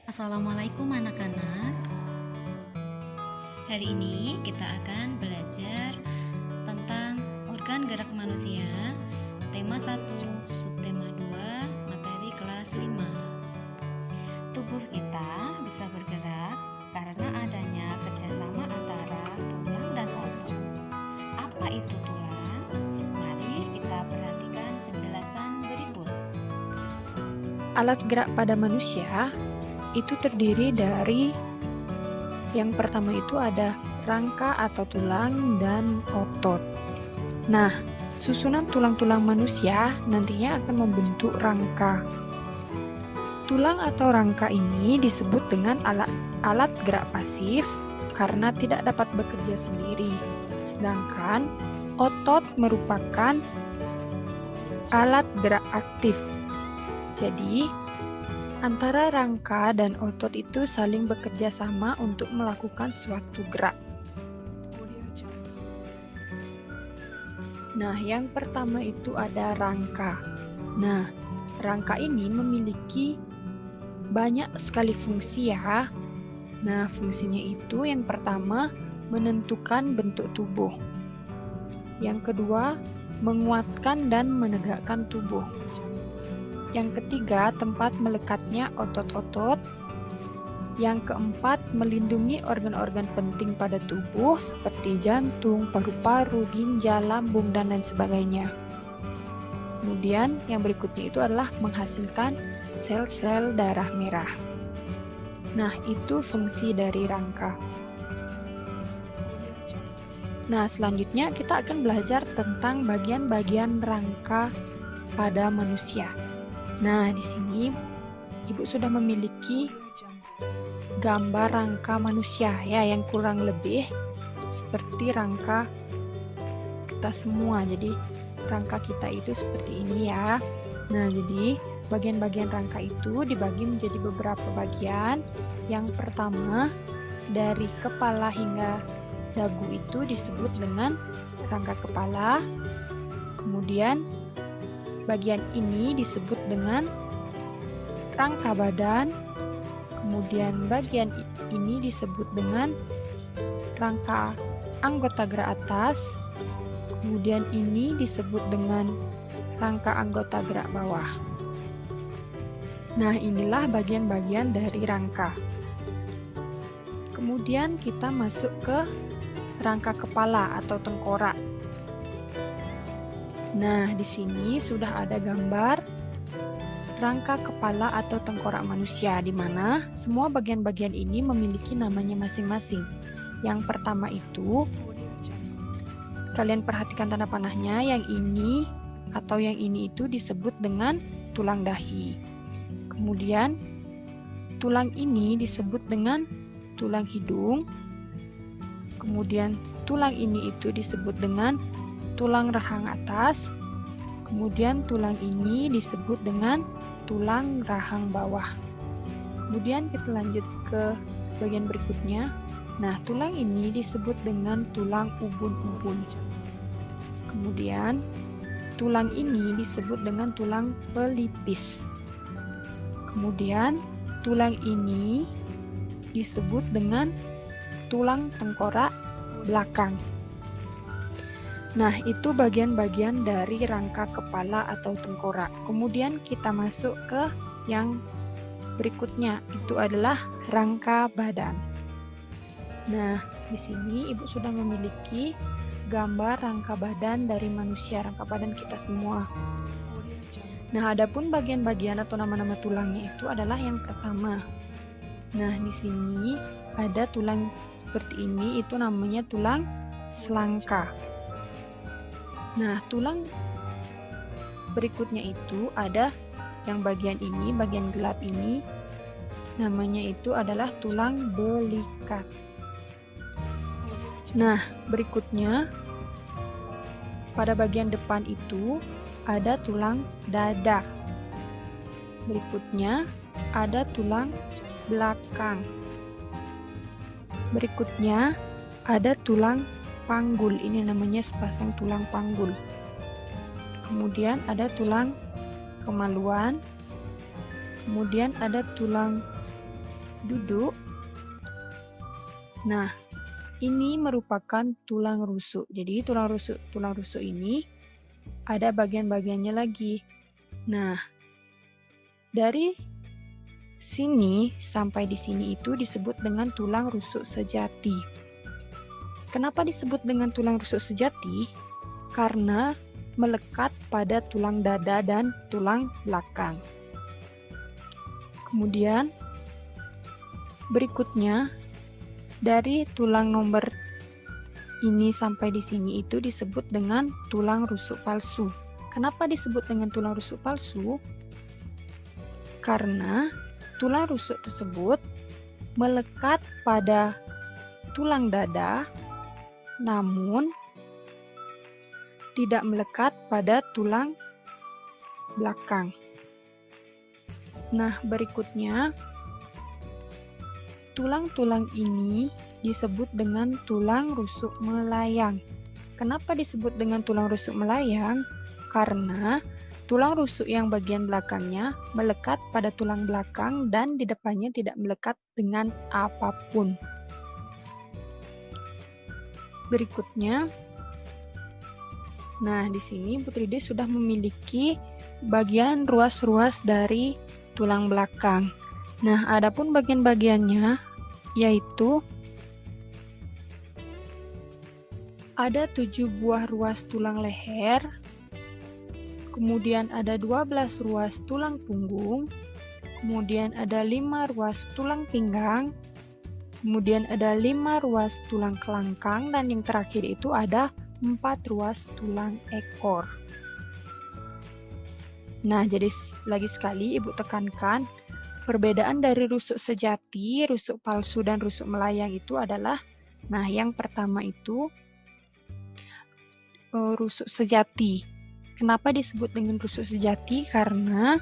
Assalamualaikum anak-anak. Hari ini kita akan belajar tentang organ gerak manusia, tema 1, subtema 2, materi kelas 5. Tubuh kita bisa bergerak karena adanya kerjasama antara tulang dan otot. Apa itu tulang? Mari kita perhatikan penjelasan berikut. Alat gerak pada manusia itu terdiri dari yang pertama itu ada rangka atau tulang dan otot. Nah, susunan tulang-tulang manusia nantinya akan membentuk rangka. Tulang atau rangka ini disebut dengan alat gerak pasif karena tidak dapat bekerja sendiri. Sedangkan otot merupakan alat gerak aktif. Jadi, antara rangka dan otot itu saling bekerja sama untuk melakukan suatu gerak. Nah, yang pertama itu ada rangka. Nah, rangka ini memiliki banyak sekali fungsi ya. Nah, fungsinya itu yang pertama menentukan bentuk tubuh. Yang kedua, menguatkan dan menegakkan tubuh. Yang ketiga, tempat melekatnya otot-otot. Yang keempat, melindungi organ-organ penting pada tubuh seperti jantung, paru-paru, ginjal, lambung, dan lain sebagainya. Kemudian yang berikutnya itu adalah menghasilkan sel-sel darah merah. Nah, itu fungsi dari rangka. Nah, selanjutnya kita akan belajar tentang bagian-bagian rangka pada manusia. Nah, di sini Ibu sudah memiliki gambar rangka manusia ya, yang kurang lebih seperti rangka kita semua. Jadi, rangka kita itu seperti ini ya. Nah, jadi bagian-bagian rangka itu dibagi menjadi beberapa bagian. Yang pertama, dari kepala hingga dagu itu disebut dengan rangka kepala. Kemudian bagian ini disebut dengan rangka badan. Kemudian bagian ini disebut dengan rangka anggota gerak atas. Kemudian ini disebut dengan rangka anggota gerak bawah. Nah, inilah bagian-bagian dari rangka. Kemudian kita masuk ke rangka kepala atau tengkorak. Nah, di sini sudah ada gambar rangka kepala atau tengkorak manusia, di mana semua bagian-bagian ini memiliki namanya masing-masing. Yang pertama itu, kalian perhatikan tanda panahnya, yang ini atau yang ini itu disebut dengan tulang dahi. Kemudian, tulang ini disebut dengan tulang hidung. Kemudian, tulang ini itu disebut dengan tulang rahang atas. Kemudian tulang ini disebut dengan tulang rahang bawah. Kemudian kita lanjut ke bagian berikutnya. Nah, tulang ini disebut dengan tulang ubun-ubun. Kemudian tulang ini disebut dengan tulang pelipis. Kemudian tulang ini disebut dengan tulang tengkorak belakang. Nah, itu bagian-bagian dari rangka kepala atau tengkorak. Kemudian kita masuk ke yang berikutnya, itu adalah rangka badan. Nah, di sini Ibu sudah memiliki gambar rangka badan dari manusia, rangka badan kita semua. Nah, adapun bagian-bagian atau nama-nama tulangnya itu adalah yang pertama. Nah, di sini ada tulang seperti ini, itu namanya tulang selangka. Nah, tulang berikutnya itu ada yang bagian ini, bagian gelap ini, namanya itu adalah tulang belikat. Nah, berikutnya pada bagian depan itu ada tulang dada. Berikutnya ada tulang belakang. Berikutnya ada tulang panggul, ini namanya sepasang tulang panggul. Kemudian ada tulang kemaluan. Kemudian ada tulang duduk. Nah, ini merupakan tulang rusuk. Jadi tulang rusuk ini ada bagian-bagiannya lagi. Nah, dari sini sampai di sini itu disebut dengan tulang rusuk sejati. Kenapa disebut dengan tulang rusuk sejati? Karena melekat pada tulang dada dan tulang belakang. Kemudian berikutnya dari tulang nomor ini sampai di sini itu disebut dengan tulang rusuk palsu. Kenapa disebut dengan tulang rusuk palsu? Karena tulang rusuk tersebut melekat pada tulang dada, namun tidak melekat pada tulang belakang. Nah, berikutnya, tulang-tulang ini disebut dengan tulang rusuk melayang. Kenapa disebut dengan tulang rusuk melayang? Karena tulang rusuk yang bagian belakangnya melekat pada tulang belakang dan di depannya tidak melekat dengan apapun. Berikutnya, nah di sini Putri D sudah memiliki bagian ruas-ruas dari tulang belakang. Nah, adapun bagian-bagiannya yaitu ada 7 buah ruas tulang leher, kemudian ada 12 ruas tulang punggung, kemudian ada 5 ruas tulang pinggang, kemudian ada 5 ruas tulang kelangkang, dan yang terakhir itu ada 4 ruas tulang ekor. Nah, jadi lagi sekali Ibu tekankan, perbedaan dari rusuk sejati, rusuk palsu, dan rusuk melayang itu adalah, nah yang pertama itu rusuk sejati. Kenapa disebut dengan rusuk sejati? Karena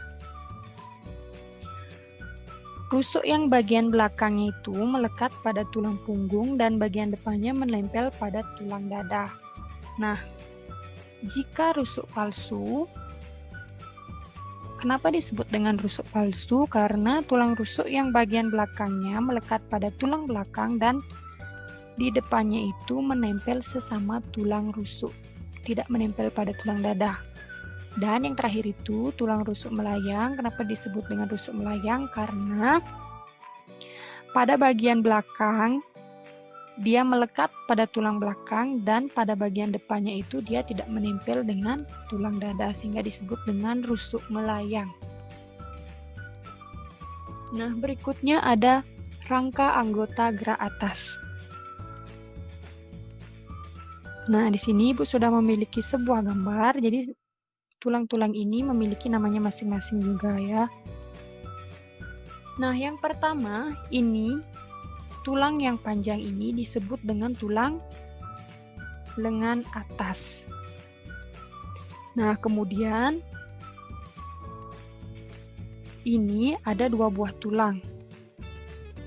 rusuk yang bagian belakangnya itu melekat pada tulang punggung dan bagian depannya menempel pada tulang dada. Nah, jika rusuk palsu, kenapa disebut dengan rusuk palsu? Karena tulang rusuk yang bagian belakangnya melekat pada tulang belakang dan di depannya itu menempel sesama tulang rusuk, tidak menempel pada tulang dada. Dan yang terakhir itu tulang rusuk melayang. Kenapa disebut dengan rusuk melayang? Karena pada bagian belakang dia melekat pada tulang belakang dan pada bagian depannya itu dia tidak menempel dengan tulang dada, sehingga disebut dengan rusuk melayang. Nah, berikutnya ada rangka anggota gerak atas. Nah, di sini Ibu sudah memiliki sebuah gambar, jadi tulang-tulang ini memiliki namanya masing-masing juga ya. Nah, yang pertama ini, tulang yang panjang ini disebut dengan tulang lengan atas. Nah, kemudian ini ada 2 buah tulang.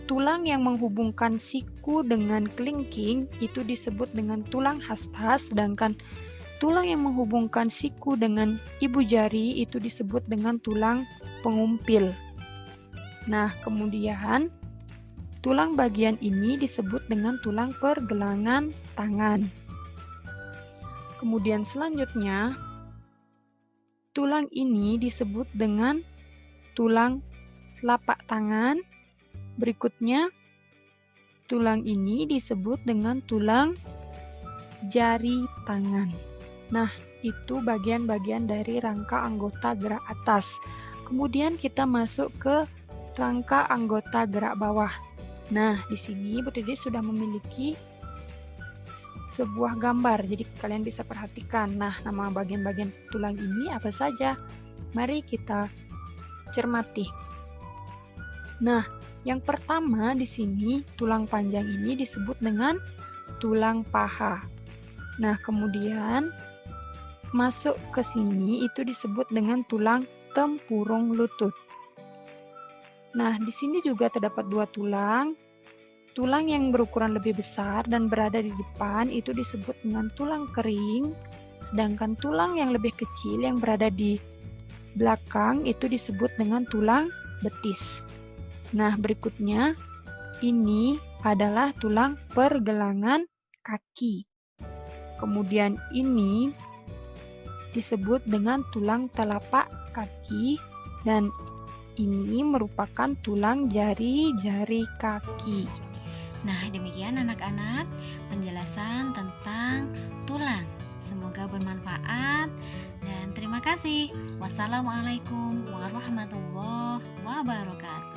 Tulang yang menghubungkan siku dengan kelingking itu disebut dengan tulang hasta, sedangkan tulang yang menghubungkan siku dengan ibu jari itu disebut dengan tulang pengumpil. Nah, kemudian tulang bagian ini disebut dengan tulang pergelangan tangan. Kemudian selanjutnya, tulang ini disebut dengan tulang telapak tangan. Berikutnya, tulang ini disebut dengan tulang jari tangan. Nah, itu bagian-bagian dari rangka anggota gerak atas. Kemudian kita masuk ke rangka anggota gerak bawah. Nah, di sini Bu Dede sudah memiliki sebuah gambar, jadi kalian bisa perhatikan. Nah, nama bagian-bagian tulang ini apa saja? Mari kita cermati. Nah, yang pertama di sini tulang panjang ini disebut dengan tulang paha. Nah, kemudian masuk ke sini itu disebut dengan tulang tempurung lutut. Nah, di sini juga terdapat 2 tulang. Tulang yang berukuran lebih besar dan berada di depan itu disebut dengan tulang kering, sedangkan tulang yang lebih kecil yang berada di belakang itu disebut dengan tulang betis. Nah, berikutnya ini adalah tulang pergelangan kaki. Kemudian ini disebut dengan tulang telapak kaki dan ini merupakan tulang jari-jari kaki. Nah, demikian anak-anak penjelasan tentang tulang. Semoga bermanfaat dan terima kasih. Wassalamualaikum warahmatullahi wabarakatuh.